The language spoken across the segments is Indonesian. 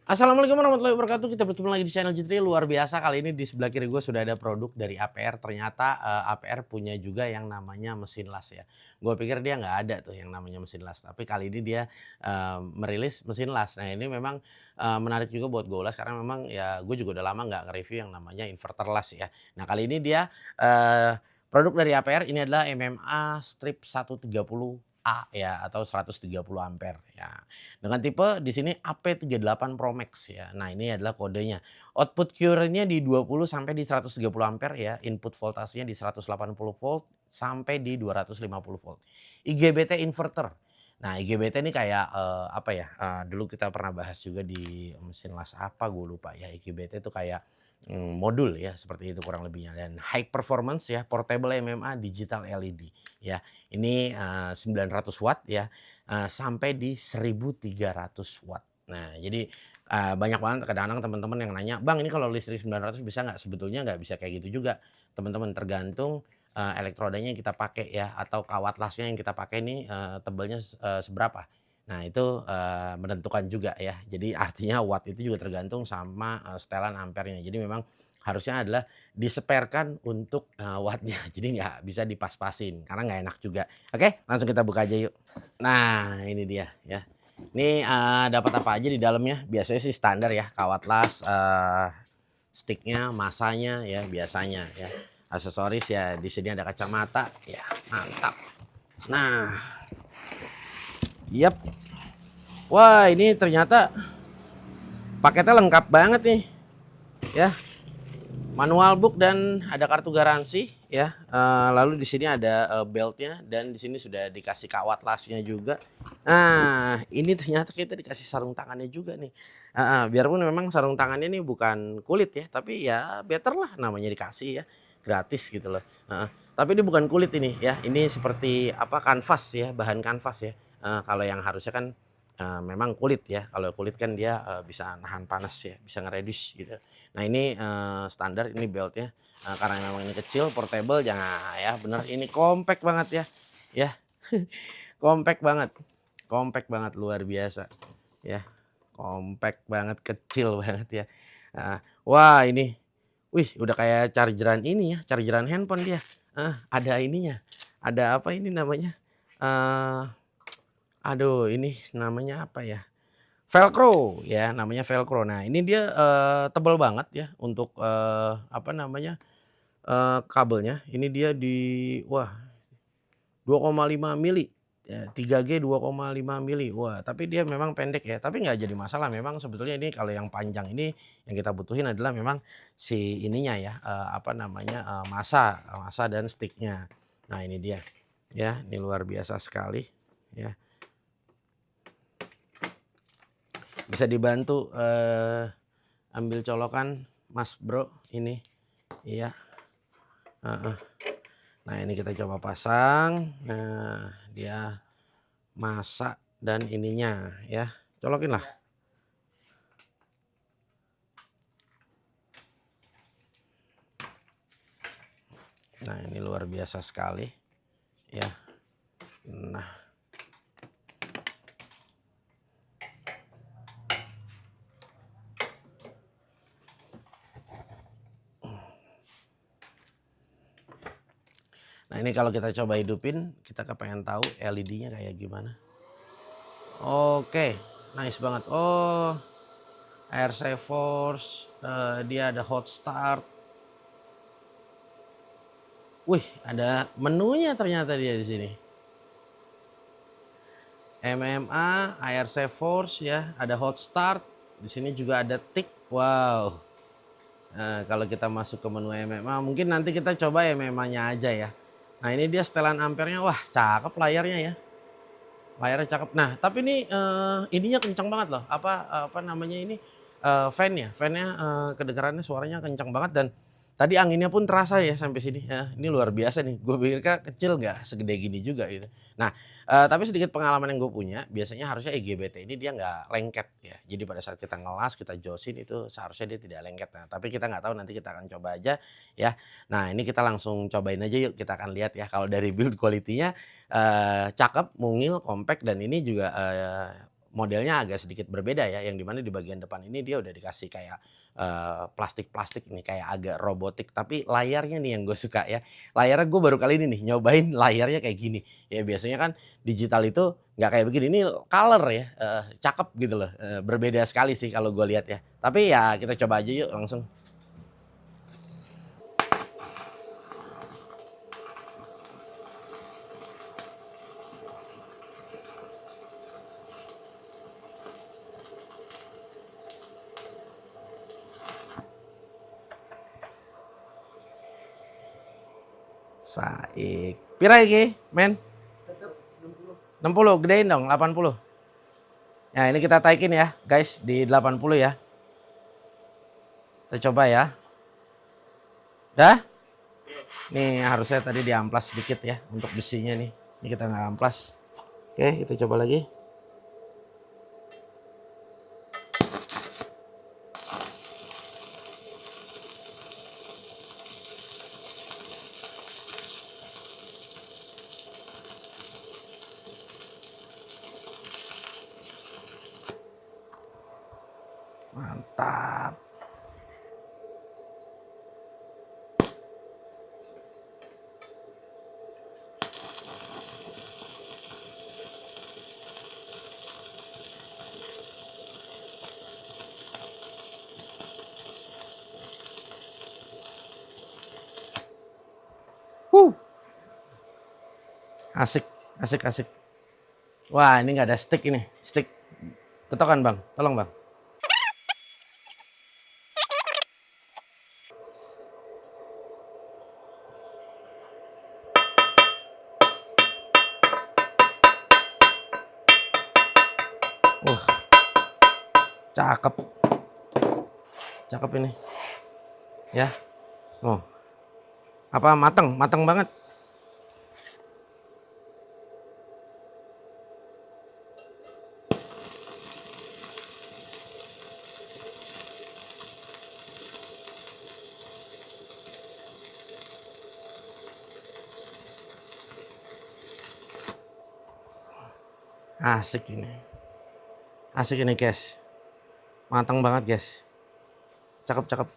Assalamualaikum warahmatullahi wabarakatuh. Kita bertemu lagi di channel Jitri. Luar biasa kali ini di sebelah kiri gue sudah ada produk dari APR. Ternyata APR punya juga yang namanya mesin las ya. Gue pikir dia nggak ada tuh yang namanya mesin las. Tapi kali ini dia merilis mesin las. Nah ini memang menarik juga buat gue ulas karena memang ya gue juga udah lama nggak nge-review yang namanya inverter las ya. Nah kali ini dia produk dari APR ini adalah MMA Strip 130 A ya atau 130 ampere ya. Dengan tipe di sini AP38 Pro Max ya. Nah, ini adalah kodenya. Output current-nya di 20 sampai di 130 ampere ya. Input voltasenya di 180 volt sampai di 250 volt. IGBT inverter. Nah, IGBT ini kayak apa ya? Dulu kita pernah bahas juga di mesin las apa gue lupa ya. IGBT itu kayak modul ya seperti itu kurang lebihnya dan high performance ya portable MMA digital LED ya. Ini 900 watt ya. Sampai di 1.300 watt. Nah, jadi, banyak banget kadang-kadang teman-teman yang nanya, "Bang, ini kalau listrik 900 bisa nggak?" Sebetulnya nggak bisa kayak gitu juga, teman-teman. Tergantung, elektrodanya yang kita pakai ya, atau kawat lasnya yang kita pakai nih, tebalnya seberapa. Nah, itu, menentukan juga ya. Jadi artinya watt itu juga tergantung sama, setelan ampernya. Jadi memang harusnya adalah diseperkan untuk, wattnya. Jadi nggak bisa dipas-pasin, karena nggak enak juga. Oke, langsung kita buka aja yuk. Nah, ini dia ya. Ini, dapat apa aja di dalamnya, biasanya sih standar ya, kawat las, stick-nya, masanya ya biasanya ya. Aksesoris ya di sini ada kacamata, ya mantap. Nah, yep. Wah, ini ternyata paketnya lengkap banget nih ya. Manual book dan ada kartu garansi ya. Lalu di sini ada, beltnya dan di sini sudah dikasih kawat lasnya juga. Nah, ini ternyata kita dikasih sarung tangannya juga nih. Heeh, biarpun memang sarung tangannya ini bukan kulit ya, tapi ya better lah namanya dikasih ya, gratis gitu loh, heeh. Tapi ini bukan kulit ini ya, ini seperti apa, kanvas ya, bahan kanvas ya. Kalau yang harusnya kan, memang kulit ya, kalau kulit kan dia, bisa nahan panas ya, bisa nge-reduce gitu. Nah ini, standar ini beltnya, karena memang ini kecil, portable, nah ya bener ini compact banget ya, ya compact banget compact banget luar biasa, ya compact banget, kecil banget ya, heeh. Wah ini, wih udah kayak charger-an ini ya, charger-an handphone dia, ada ininya, ada apa ini namanya, eee, aduh ini namanya apa ya, velcro ya, namanya velcro. Nah ini dia, tebel banget ya untuk, apa namanya, kabelnya. Ini dia di wah 2,5 mili, ya 3G 2,5 mili. Wah tapi dia memang pendek ya, tapi nggak jadi masalah. Memang sebetulnya ini kalau yang panjang ini yang kita butuhin adalah memang si ininya ya, apa namanya, massa dan stick-nya. Nah ini dia, ya ini luar biasa sekali ya. Bisa dibantu, ambil colokan Mas Bro ini, iya, heeh. Nah ini kita coba pasang, nah dia masak dan ininya ya, colokin lah. Nah ini luar biasa sekali ya. Nah nah ini kalau kita coba hidupin, kita kepengen tahu LED-nya kayak gimana. Oke, nice banget. Oh, air force, dia ada hot start. Wih, ada menunya ternyata dia di sini. MMA, air force ya, ada hot start. Di sini juga ada tick. Wow. Nah, kalau kita masuk ke menu MMA, mungkin nanti kita coba MMA-nya aja ya. Nah, ini dia setelan ampernya. Wah, cakep layarnya ya. Layarnya cakep. Nah, tapi ini ininya kencang banget loh. Apa namanya ini? Fan-nya. Fan-nya kedengarannya suaranya kencang banget dan tadi anginnya pun terasa ya sampai sini ya. Ini luar biasa nih. Gue pikir kecil nggak segede gini juga gitu. Nah, tapi sedikit pengalaman yang gue punya, biasanya harusnya IGBT ini dia nggak lengket ya. Jadi pada saat kita ngelas, kita josin itu seharusnya dia tidak lengket. Nah, tapi kita nggak tahu nanti kita akan coba aja ya. Nah, ini kita langsung cobain aja yuk. Kita akan lihat ya kalau dari build quality-nya cakep, mungil, compact dan ini juga, modelnya agak sedikit berbeda ya, yang dimana di bagian depan ini dia udah dikasih kayak plastik-plastik nih, kayak agak robotik, tapi layarnya nih yang gue suka ya. Layarnya gue baru kali ini nih nyobain layarnya kayak gini. Ya biasanya kan digital itu nggak kayak begini, ini color ya, cakep gitu loh, berbeda sekali sih kalau gue lihat ya. Tapi ya kita coba aja yuk langsung. Saik. Pira iki, men? 60, gedein dong 80. Nah, ini kita taikin ya, guys, di 80 ya. Kita coba ya. Dah? Nih harusnya tadi diamplas sedikit ya untuk besinya nih. Ini kita nggak amplas. Oke, kita coba lagi. Mantap. Asik, asik, asik. Wah, ini nggak ada stick ini. Stick. Ketokan, Bang. Tolong, Bang. Cakep. Cakep ini. Ya. Oh. Apa mateng? Mateng banget. Asik ini. Asik ini, guys. Matang banget, guys. Cakep, cakep.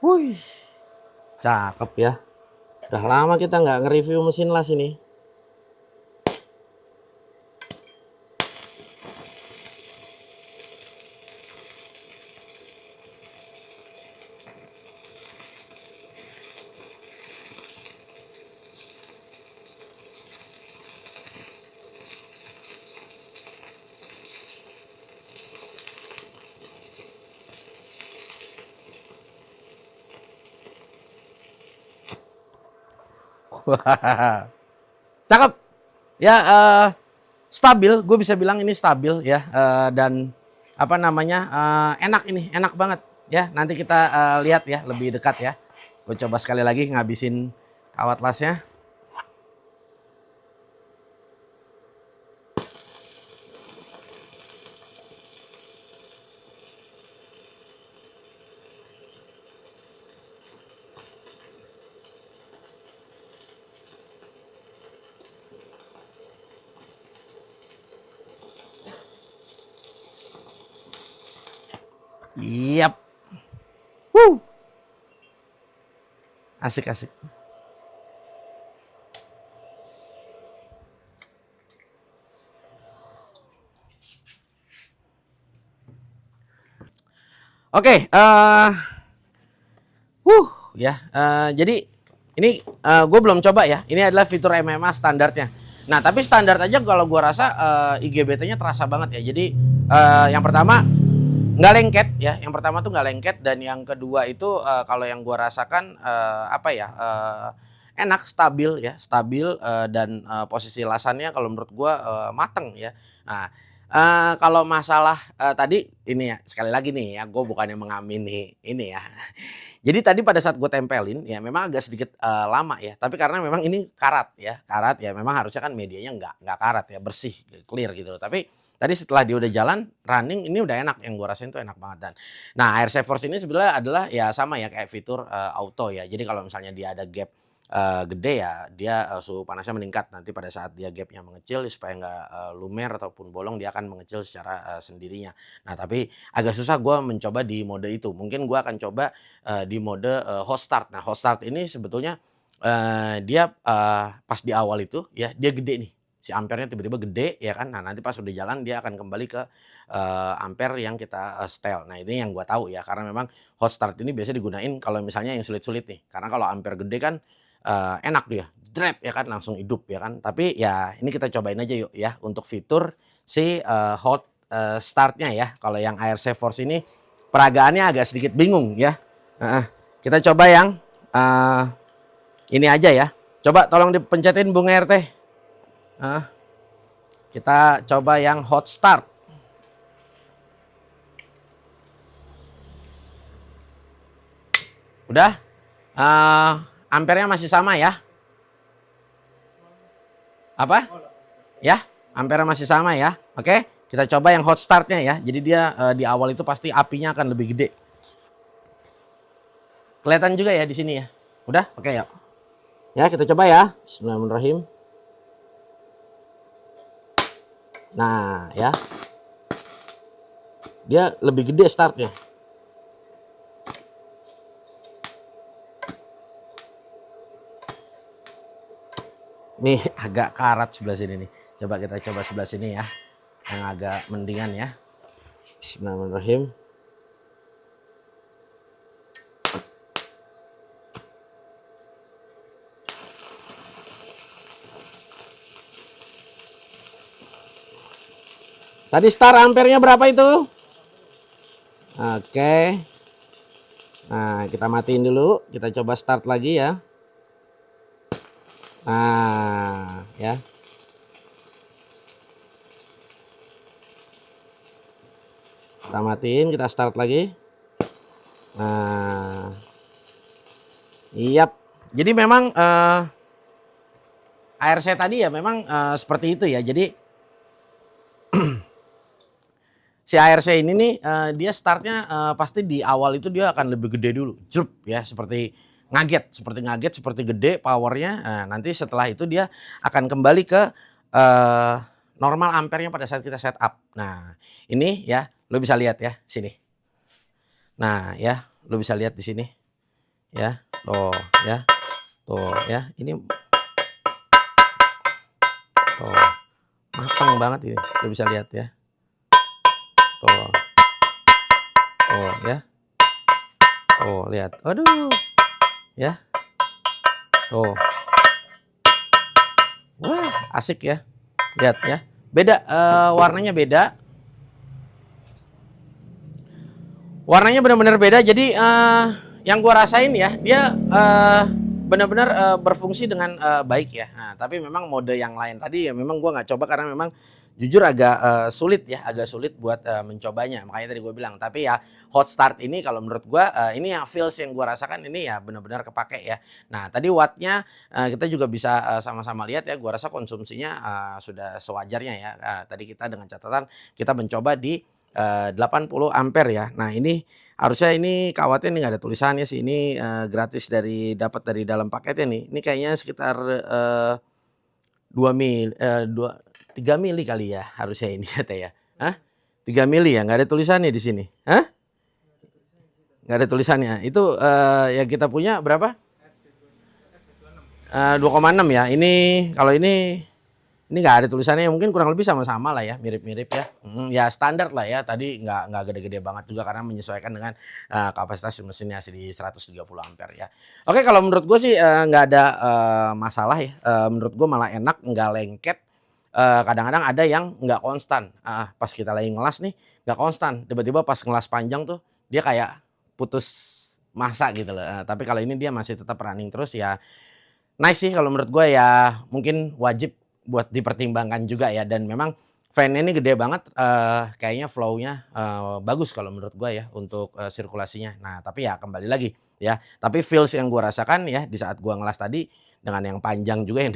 Wih, cakep ya. Udah lama kita nggak nge-review mesin las ini. Wah, cakep. Ya, stabil. Gue bisa bilang ini stabil ya. Dan apa namanya, enak ini, enak banget. Ya, nanti kita lihat ya lebih dekat ya. Gue coba sekali lagi ngabisin kawat lasnya. Yap. Asik, asik. Oke, ya. Jadi ini gue belum coba ya. Ini adalah fitur MMA standarnya. Nah, tapi standar aja kalau gue rasa IGBT-nya terasa banget ya. Jadi yang pertama nggak lengket ya. Yang pertama tuh nggak lengket, dan yang kedua itu kalau yang gua rasakan enak, stabil ya, stabil, dan posisi lasannya kalau menurut gua mateng ya. Nah, kalau masalah tadi ini ya, sekali lagi nih ya, gua bukannya mengamini ini ya. Jadi tadi pada saat gue tempelin ya memang agak sedikit lama ya, tapi karena memang ini karat ya, memang harusnya kan medianya nggak karat ya, bersih, clear gitu loh. Tapi tadi setelah dia udah jalan running, ini udah enak, yang gue rasain tuh enak banget. Dan nah, Air Safe Force ini sebenarnya adalah ya sama ya kayak fitur auto ya. Jadi kalau misalnya dia ada gap gede ya, dia suhu panasnya meningkat. Nanti pada saat dia gapnya mengecil supaya nggak lumer ataupun bolong, dia akan mengecil secara sendirinya. Nah, tapi agak susah gue mencoba di mode itu. Mungkin gue akan coba di mode hot start. Nah, hot start ini sebetulnya dia pas di awal itu ya dia gede nih, si ampernya tiba-tiba gede ya kan. Nah, nanti pas udah jalan dia akan kembali ke ampere yang kita setel. Nah, ini yang gua tahu ya, karena memang hot start ini biasanya digunain kalau misalnya yang sulit-sulit nih. Karena kalau ampere gede kan enak dia, jrep ya kan, langsung hidup ya kan. Tapi ya ini kita cobain aja yuk ya untuk fitur si hot start-nya ya. Kalau yang Air Safe Force ini peragaannya agak sedikit bingung ya. Heeh. Kita coba yang ini aja ya. Coba tolong dipencetin Bung RT. Kita coba yang hot start. Udah? Ampernya masih sama ya? Apa? Ya, ampernya masih sama ya. Oke, kita coba yang hot startnya ya. Jadi dia di awal itu pasti apinya akan lebih gede. Kelihatan juga ya di sini ya. Udah? Oke, yuk. Ya, kita coba ya. Bismillahirrahmanirrahim. Nah, ya. Dia lebih gede startnya. Nih agak karat sebelah sini nih. Coba kita coba sebelah sini ya. Yang agak mendingan ya. Bismillahirrahmanirrahim. Tadi start ampernya berapa itu? Oke. Nah, kita matiin dulu. Kita coba start lagi ya. Nah, ya. Kita matiin, kita start lagi. Nah. Iyap. Jadi memang ARC tadi ya memang seperti itu ya. Jadi si ARC ini nih dia startnya pasti di awal itu dia akan lebih gede dulu. Jrup ya, seperti ngaget, seperti gede powernya. Nah, nanti setelah itu dia akan kembali ke normal ampernya pada saat kita setup. Nah, ini ya lo bisa lihat ya sini. Nah, ya lo bisa lihat di sini. Ya, tuh ya. Tuh ya, ini tuh matang banget ini. Lo bisa lihat ya. Tuh. Tuh ya. Tuh, lihat. Aduh. Ya. Tuh. Wah, asik ya. Lihat ya. Beda warnanya beda. Warnanya benar-benar beda. Jadi yang gua rasain ya, dia benar-benar berfungsi dengan baik ya. Nah, tapi memang mode yang lain tadi ya memang gua nggak coba karena memang jujur agak sulit ya, agak sulit buat mencobanya. Makanya tadi gue bilang, tapi ya hot start ini kalau menurut gue ini yang feels yang gue rasakan ini ya benar-benar kepake ya. Nah, tadi wattnya kita juga bisa sama-sama lihat ya. Gue rasa konsumsinya sudah sewajarnya ya. Tadi kita dengan catatan kita mencoba di 80 ampere ya. Nah, ini harusnya ini kawatnya ini nggak ada tulisannya sih. Ini gratis dapat dari dalam paketnya nih. Ini kayaknya sekitar 3 mili kali ya harusnya ini ya Teh ya. Hah? 3 mili ya, nggak ada tulisannya di sini. Hah? Nggak ada tulisannya. Itu yang kita punya berapa? 2,6 ya. Ini kalau ini nggak ada tulisannya, mungkin kurang lebih sama-sama lah ya, mirip-mirip ya. Ya standar lah ya. Tadi nggak gede-gede banget juga karena menyesuaikan dengan kapasitas mesinnya di 130 ampere ya. Oke, kalau menurut gue sih nggak ada masalah ya. Menurut gue malah enak, nggak lengket. Kadang-kadang ada yang nggak konstan. Pas kita lagi ngelas nih, nggak konstan. Tiba-tiba pas ngelas panjang tuh dia kayak putus masa gitu loh. Tapi kalau ini dia masih tetap running terus ya nice sih kalau menurut gue ya mungkin wajib buat dipertimbangkan juga ya dan memang fan-nya ini gede banget, kayaknya flow-nya, bagus kalau menurut gue ya untuk, sirkulasinya. Nah tapi ya kembali lagi ya, tapi feels yang gue rasakan ya di saat gue ngelas tadi dengan yang panjang juga yang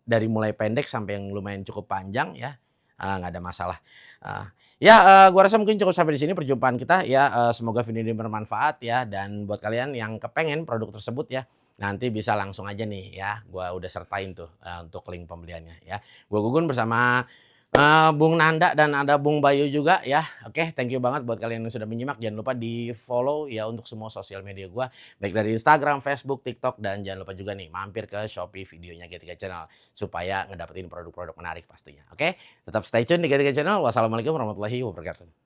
dari mulai pendek sampai yang lumayan cukup panjang ya, nggak ada masalah. Eee, ya, gue rasa mungkin cukup sampai di sini perjumpaan kita ya, semoga video ini bermanfaat ya dan buat kalian yang kepengen produk tersebut ya, nanti bisa langsung aja nih ya, gua udah sertain tuh, untuk link pembeliannya ya. Gua Gugun bersama, Bung Nanda dan ada Bung Bayu juga ya. Oke, thank you banget buat kalian yang sudah menyimak. Jangan lupa di-follow ya untuk semua sosial media gua, baik dari Instagram, Facebook, TikTok, dan jangan lupa juga nih mampir ke Shopee videonya G3 Channel supaya ngedapetin produk-produk menarik pastinya. Oke, tetap stay tune di G3 Channel. Wassalamualaikum warahmatullahi wabarakatuh.